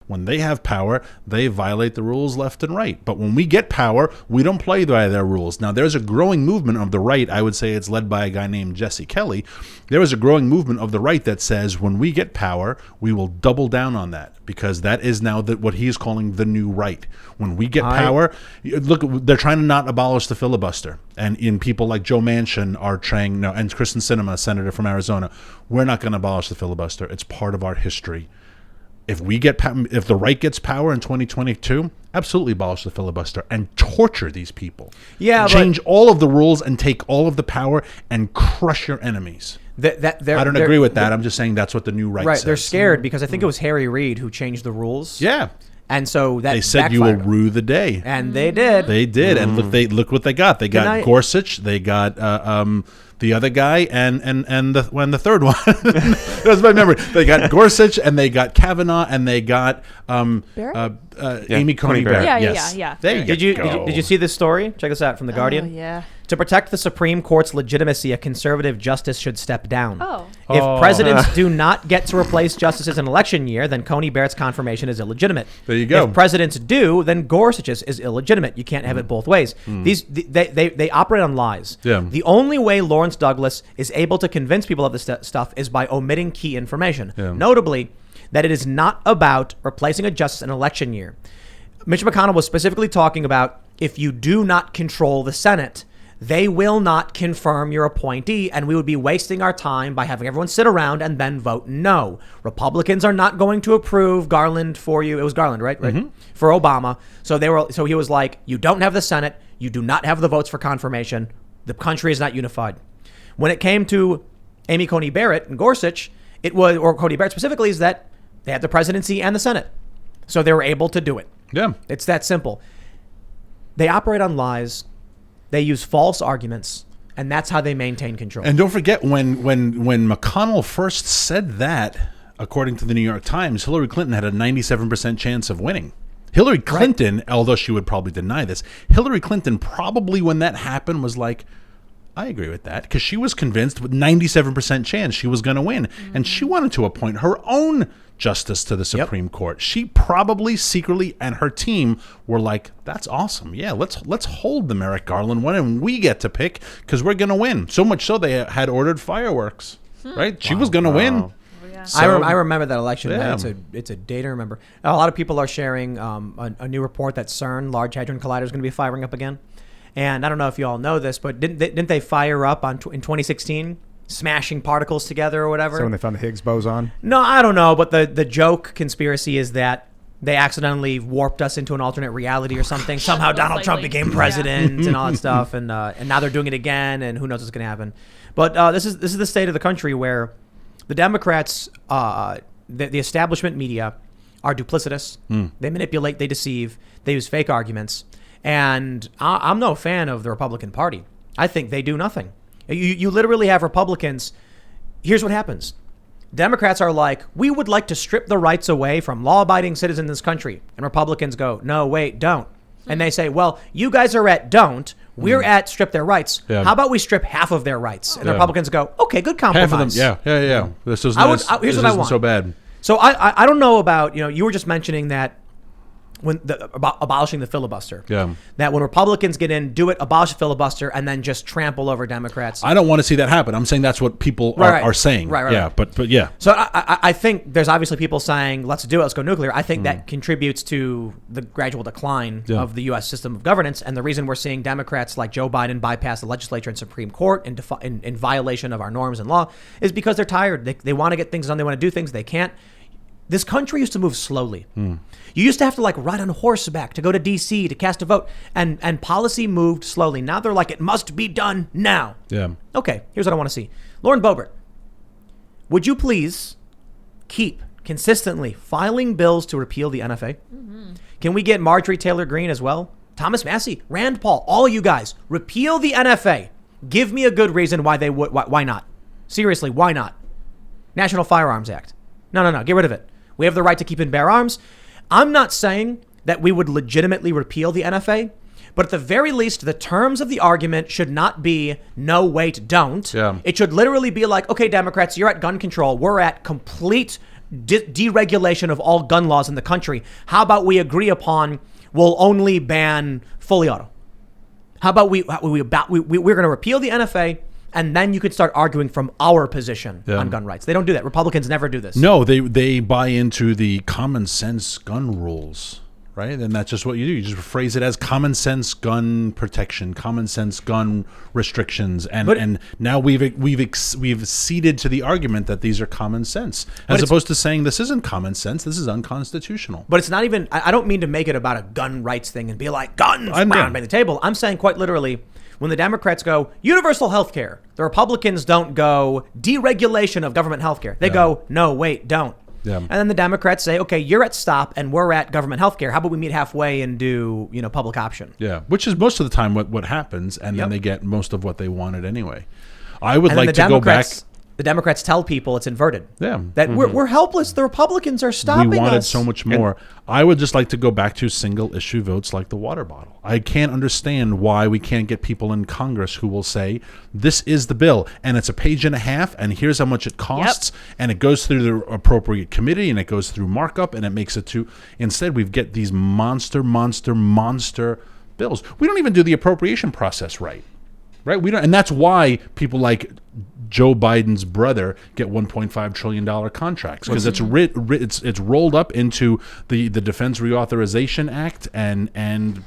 When they have power, they violate the rules left and right. But when we get power, we don't play by their rules. Now, there's a growing movement of the right. I would say it's led by a guy named Jesse Kelly. There is a growing movement of the right that says when we get power, we will double down on that, because that is now what he is calling the new right. When we get power, look, they're trying to not abolish the filibuster. And in people like Joe Manchin are trying, no, and Kristen Sinema, senator from Arizona, we're not going to abolish the filibuster. It's part of our history. If the right gets power in 2022, absolutely abolish the filibuster and torture these people. Yeah, change all of the rules and take all of the power and crush your enemies. I don't agree with that. I'm just saying that's what the new right says. They're scared because I think it was Harry Reid who changed the rules. Yeah. And so that they said you will rue the day, and they did. They did, and look what they got. They got Gorsuch. They got the other guy, and the third one. That's my memory. They got Gorsuch, and they got Kavanaugh, and they got Amy Coney Barrett. Yeah. Did you see this story? Check this out from The Guardian. Oh, yeah. To protect the Supreme Court's legitimacy, a conservative justice should step down. Oh. If presidents do not get to replace justices in election year, then Coney Barrett's confirmation is illegitimate. There you go. If presidents do, then Gorsuch's is illegitimate. You can't have it both ways. They operate on lies. Yeah. The only way Lawrence Douglas is able to convince people of this stuff is by omitting key information. Yeah. Notably, that it is not about replacing a justice in election year. Mitch McConnell was specifically talking about if you do not control the Senate, they will not confirm your appointee, and we would be wasting our time by having everyone sit around and then vote no. Republicans are not going to approve Garland for you. It was Garland, right? Mm-hmm. For Obama. So he was like, you don't have the Senate. You do not have the votes for confirmation. The country is not unified. When it came to Amy Coney Barrett and Gorsuch, or Coney Barrett specifically, is that they had the presidency and the Senate. So they were able to do it. Yeah. It's that simple. They operate on lies. They use false arguments, and that's how they maintain control. And don't forget, when McConnell first said that, according to the New York Times, Hillary Clinton had a 97% chance of winning. Hillary Clinton, although she would probably deny this, Hillary Clinton probably, when that happened, was like, I agree with that, because she was convinced with 97% chance she was going to win. Mm-hmm. And she wanted to appoint her own justice to the Supreme Court. She probably secretly, and her team were like, that's awesome. Yeah, let's hold the Merrick Garland one, and we get to pick because we're going to win. So much so they had ordered fireworks, right? She was going to win. Yeah. So, I remember that election. Yeah. It's a day to remember. A lot of people are sharing a new report that CERN, Large Hadron Collider, is going to be firing up again. And I don't know if you all know this, but didn't they fire up in 2016? Smashing particles together or whatever. So when they found the Higgs boson? No, I don't know. But the joke conspiracy is that they accidentally warped us into an alternate reality or something. Somehow Donald Trump became president and all that stuff. And now they're doing it again, and who knows what's going to happen. But this is the state of the country where the Democrats, the establishment media, are duplicitous. They manipulate, they deceive, they use fake arguments. And I'm no fan of the Republican Party. I think they do nothing. You literally have Republicans. Here's what happens. Democrats are like, we would like to strip the rights away from law-abiding citizens in this country. And Republicans go, no, wait, don't. And they say, well, you guys are at don't. We're at strip their rights. Yeah. How about we strip half of their rights? And the Republicans go, okay, good compromise. Half of them, yeah. This isn't so bad. So I don't know about, you were just mentioning that about abolishing the filibuster. Yeah. That when Republicans get in, do it, abolish the filibuster, and then just trample over Democrats. I don't want to see that happen. I'm saying that's what people are saying. Right. Yeah, but yeah. So I think there's obviously people saying, let's do it, let's go nuclear. I think that contributes to the gradual decline of the U.S. system of governance. And the reason we're seeing Democrats like Joe Biden bypass the legislature and Supreme Court in violation of our norms and law is because they're tired. They want to get things done. They want to do things. They can't. This country used to move slowly. You used to have to ride on horseback to go to D.C. to cast a vote, and policy moved slowly. Now they're like, it must be done now. Yeah. Okay, here's what I want to see. Lauren Boebert, would you please keep consistently filing bills to repeal the NFA? Mm-hmm. Can we get Marjorie Taylor Greene as well? Thomas Massie, Rand Paul, all you guys, repeal the NFA. Give me a good reason why they would. Why not? Seriously, why not? National Firearms Act. No, get rid of it. We have the right to keep and bear arms. I'm not saying that we would legitimately repeal the NFA, but at the very least, the terms of the argument should not be no, wait, don't. Yeah. It should literally be like, okay, Democrats, you're at gun control. We're at complete deregulation of all gun laws in the country. How about we agree upon we'll only ban fully auto? How about we're going to repeal the NFA, and then you could start arguing from our position on gun rights. They don't do that. Republicans never do this. No, they buy into the common sense gun rules, right? And that's just what you do. You just phrase it as common sense gun protection, common sense gun restrictions, and now we've ceded to the argument that these are common sense, as opposed to saying this isn't common sense, this is unconstitutional. But it's not even. I don't mean to make it about a gun rights thing and be like guns by the table. I'm saying quite literally, when the Democrats go universal health care, the Republicans don't go deregulation of government health care. They go, no, wait, don't. Yeah. And then the Democrats say, okay, you're at stop and we're at government health care. How about we meet halfway and do, public option? Yeah, which is most of the time what happens, and then they get most of what they wanted anyway. I would like to go back. The Democrats tell people it's inverted. Yeah. That we're helpless. The Republicans are stopping us. We wanted so much more. I would just like to go back to single issue votes like the water bottle. I can't understand why we can't get people in Congress who will say, this is the bill, and it's a page and a half, and here's how much it costs, and it goes through the appropriate committee, and it goes through markup, and it makes it to... Instead, we get these monster bills. We don't even do the appropriation process right. We don't, and that's why people like Joe Biden's brother get $1.5 trillion contracts, because it's rolled up into the Defense Reauthorization Act, and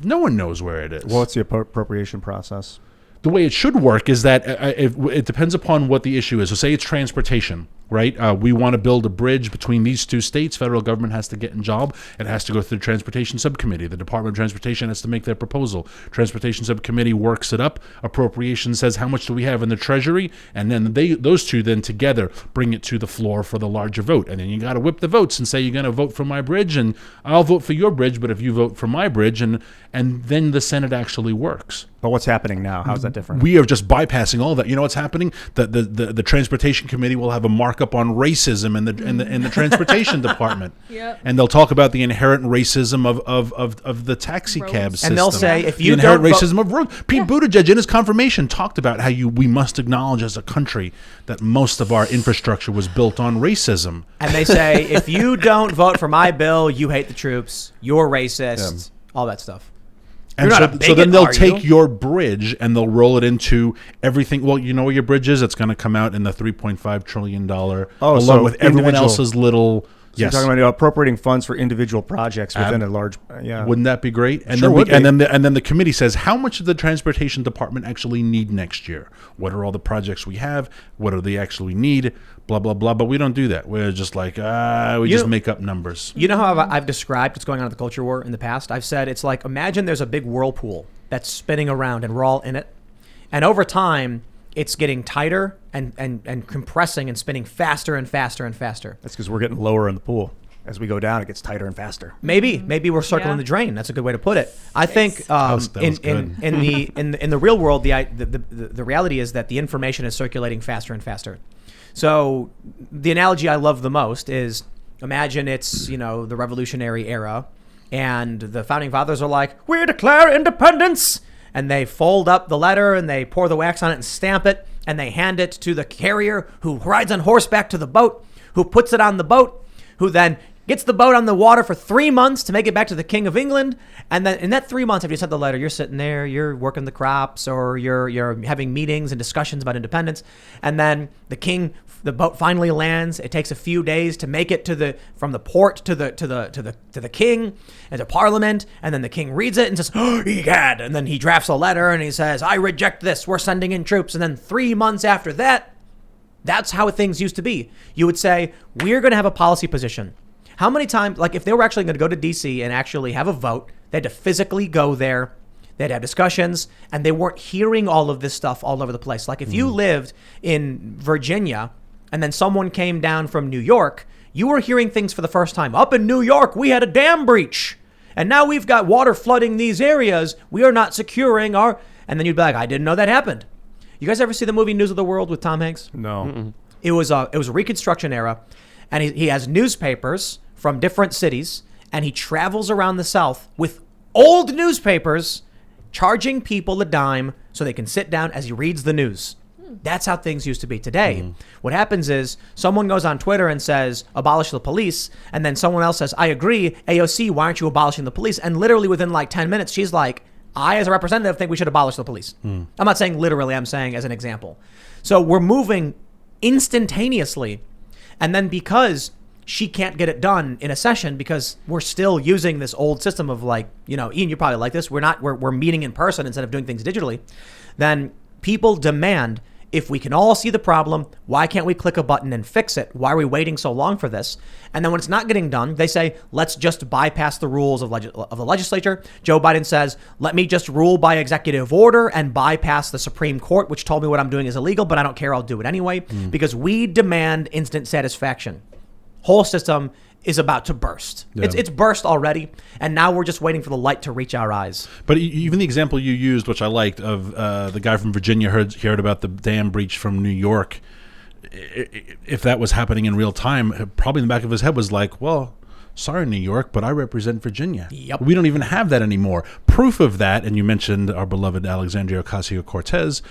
no one knows where it is. Well, what's the appropriation process? The way it should work is that it depends upon what the issue is. So say it's transportation, right? We want to build a bridge between these two states. Federal government has to get involved. It has to go through the Transportation Subcommittee. The Department of Transportation has to make their proposal. Transportation Subcommittee works it up. Appropriation says how much do we have in the Treasury, and then those two then together bring it to the floor for the larger vote. And then you got to whip the votes and say you're going to vote for my bridge, and I'll vote for your bridge, but if you vote for my bridge, and then the Senate actually works. But what's happening now? How's that different? We are just bypassing all that. You know what's happening? The Transportation Committee will have a markup on racism in the Transportation Department. Yep. And they'll talk about the inherent racism of the taxi cab system. And they'll say, if you the inherent racism of roads. Pete Buttigieg in his confirmation talked about how we must acknowledge as a country that most of our infrastructure was built on racism. And they say, if you don't vote for my bill, you hate the troops, you're racist, all that stuff. And so then they'll take your bridge and they'll roll it into everything. Well, you know where your bridge is? It's going to come out in the $3.5 trillion, along with everyone else's little... So you're talking about appropriating funds for individual projects within a large... Wouldn't that be great? And sure then and then the committee says, how much does the Transportation Department actually need next year? What are all the projects we have? What do they actually need? Blah, blah, blah. But we don't do that. We're just like, we just make up numbers. You know how I've described what's going on at the culture war in the past? I've said it's like, imagine there's a big whirlpool that's spinning around and we're all in it. And over time, it's getting tighter and compressing and spinning faster and faster and faster. That's because we're getting lower in the pool. As we go down, it gets tighter and faster. Maybe we're circling the drain. That's a good way to put it. I think in the real world, the reality is that the information is circulating faster and faster. So the analogy I love the most is, imagine it's the Revolutionary era, and the founding fathers are like, we declare independence. And they fold up the letter and they pour the wax on it and stamp it, and they hand it to the carrier who rides on horseback to the boat, who puts it on the boat, who then gets the boat on the water for 3 months to make it back to the King of England. And then in that 3 months, after you sent the letter, you're sitting there, you're working the crops, or you're having meetings and discussions about independence. And then the boat finally lands. It takes a few days to make it from the port to the king and to Parliament. And then the king reads it and says, "Oh, egad!" And then he drafts a letter and he says, "I reject this. We're sending in troops." And then 3 months after that, that's how things used to be. You would say, we're going to have a policy position. How many times, like if they were actually going to go to D.C. and actually have a vote, they had to physically go there, they'd have discussions, and they weren't hearing all of this stuff all over the place. Like if you lived in Virginia and then someone came down from New York, you were hearing things for the first time. Up in New York, we had a dam breach, and now we've got water flooding these areas. We are not securing our... And then you'd be like, I didn't know that happened. You guys ever see the movie News of the World with Tom Hanks? No. Mm-mm. It was a Reconstruction era, and he has newspapers from different cities, and he travels around the South with old newspapers, charging people a dime so they can sit down as he reads the news. That's how things used to be. Today, what happens is someone goes on Twitter and says, abolish the police. And then someone else says, I agree. AOC, why aren't you abolishing the police? And literally within like 10 minutes, she's like, I, as a representative, think we should abolish the police. I'm not saying literally, I'm saying as an example. So we're moving instantaneously. And then because she can't get it done in a session because we're still using this old system of like, you know, Ian, you probably like this. We're meeting in person instead of doing things digitally. Then people demand, if we can all see the problem, why can't we click a button and fix it? Why are we waiting so long for this? And then when it's not getting done, they say, let's just bypass the rules of the legislature. Joe Biden says, let me just rule by executive order and bypass the Supreme Court, which told me what I'm doing is illegal, but I don't care. I'll do it anyway because we demand instant satisfaction. Whole system is about to burst. Yeah. It's burst already, and now we're just waiting for the light to reach our eyes. But even the example you used, which I liked, of the guy from Virginia heard about the dam breach from New York. If that was happening in real time, probably in the back of his head was like, well, sorry, New York, but I represent Virginia. Yep. We don't even have that anymore. Proof of that, and you mentioned our beloved Alexandria Ocasio-Cortez,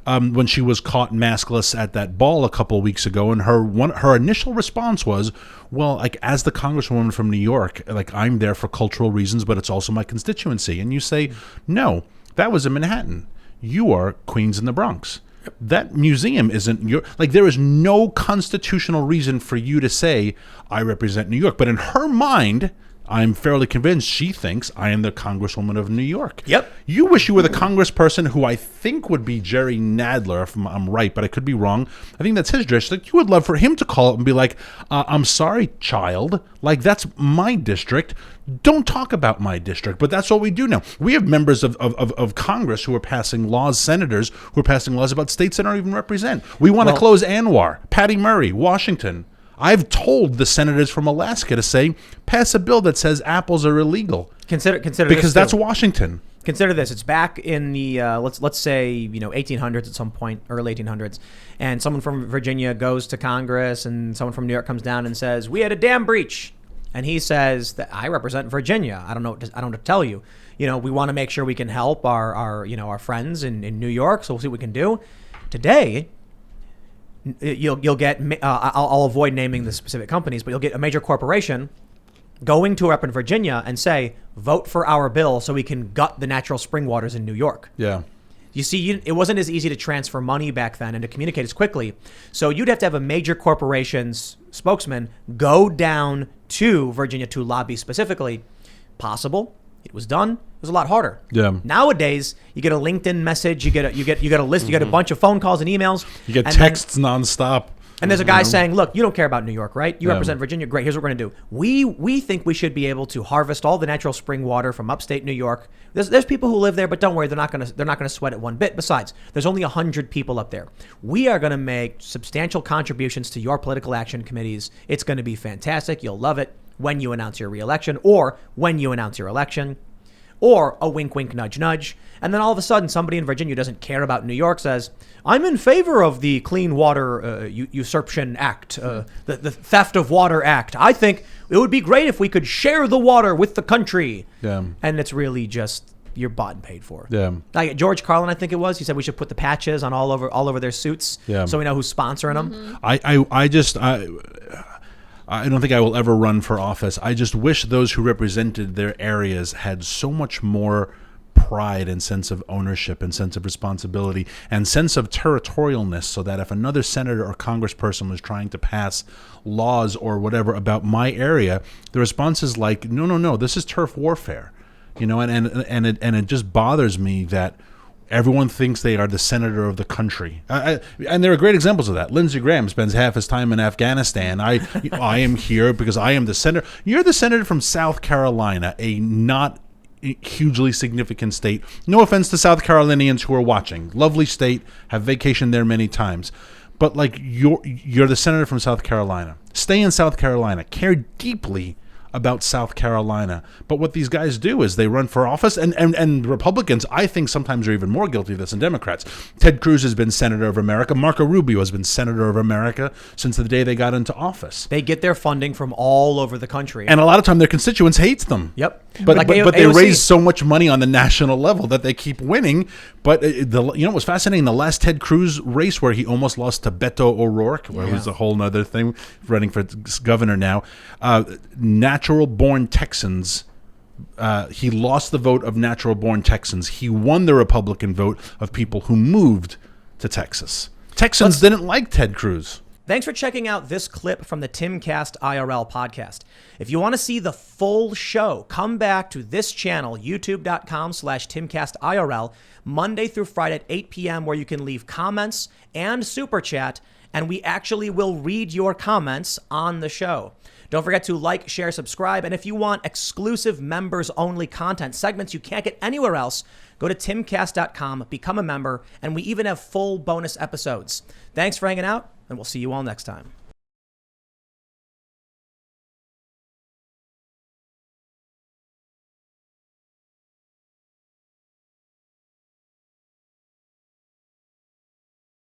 when she was caught maskless at that ball a couple of weeks ago, and her initial response was, well, like, as the congresswoman from New York, like, I'm there for cultural reasons, but it's also my constituency. And you say, no, that was in Manhattan. You are Queens in the Bronx. That museum isn't your, like, there is no constitutional reason for you to say, I represent New York. But in her mind, I'm fairly convinced she thinks I am the Congresswoman of New York. Yep. You wish you were the congressperson who I think would be Jerry Nadler, if I'm right, but I could be wrong. I think that's his district. Like, you would love for him to call up and be like, I'm sorry, child. Like, that's my district. Don't talk about my district. But that's what we do now. We have members of Congress who are passing laws, senators who are passing laws about states that don't even represent. We want to close Anwar, Patty Murray, Washington. I've told the senators from Alaska to say, pass a bill that says apples are illegal. Consider because that's Washington. Consider this. It's back in the let's say 1800s at some point, early 1800s, and someone from Virginia goes to Congress, and someone from New York comes down and says, "We had a dam breach," and he says that I represent Virginia. I don't know what to tell you. We want to make sure we can help our friends in New York, so we'll see what we can do. Today, you'll get I'll avoid naming the specific companies, but you'll get a major corporation going to a rep in Virginia and say, vote for our bill so we can gut the natural spring waters in New York. Yeah. You see, it wasn't as easy to transfer money back then and to communicate as quickly. So you'd have to have a major corporation's spokesman go down to Virginia to lobby specifically. Possible. It was done. It was a lot harder. Yeah. Nowadays, you get a LinkedIn message, you get a list, you get a bunch of phone calls and emails. You get texts nonstop. And there's a guy saying, look, you don't care about New York, right? You represent Virginia. Great. Here's what we're going to do. We think we should be able to harvest all the natural spring water from upstate New York. There's people who live there, but don't worry, they're not going to sweat it one bit. Besides, there's only 100 people up there. We are going to make substantial contributions to your political action committees. It's going to be fantastic. You'll love it when you announce your reelection or when you announce your election. Or a wink, wink, nudge, nudge. And then all of a sudden, somebody in Virginia who doesn't care about New York says, I'm in favor of the Clean Water Usurpation Act, the Theft of Water Act. I think it would be great if we could share the water with the country. Yeah. And it's really just, you're bought and paid for. Yeah. Like George Carlin, I think it was, he said we should put the patches on all over their suits so we know who's sponsoring them. I don't think I will ever run for office. I just wish those who represented their areas had so much more pride and sense of ownership and sense of responsibility and sense of territorialness, so that if another senator or congressperson was trying to pass laws or whatever about my area, the response is like, no, this is turf warfare. And it just bothers me that everyone thinks they are the senator of the country. And there are great examples of that. Lindsey Graham spends half his time in Afghanistan. I am here because I am the senator. You're the senator from South Carolina, a not hugely significant state. No offense to South Carolinians who are watching. Lovely state, have vacationed there many times. But like you're the senator from South Carolina. Stay in South Carolina. Care deeply about South Carolina. But what these guys do is they run for office, and Republicans, I think, sometimes are even more guilty of this than Democrats. Ted Cruz has been Senator of America. Marco Rubio has been Senator of America since the day they got into office. They get their funding from all over the country. And a lot of time their constituents hates them. Yep. But they AOC raise so much money on the national level that they keep winning. But it was fascinating. The last Ted Cruz race where he almost lost to Beto O'Rourke, where it was a whole nother thing, running for governor now. Natural-born Texans. He lost the vote of natural-born Texans. He won the Republican vote of people who moved to Texas. Texans didn't like Ted Cruz. Thanks for checking out this clip from the Timcast IRL podcast. If you want to see the full show, come back to this channel, youtube.com/TimcastIRL, Monday through Friday at 8 p.m., where you can leave comments and super chat, and we actually will read your comments on the show. Don't forget to like, share, subscribe, and if you want exclusive members-only content segments you can't get anywhere else, go to timcast.com, become a member, and we even have full bonus episodes. Thanks for hanging out, and we'll see you all next time.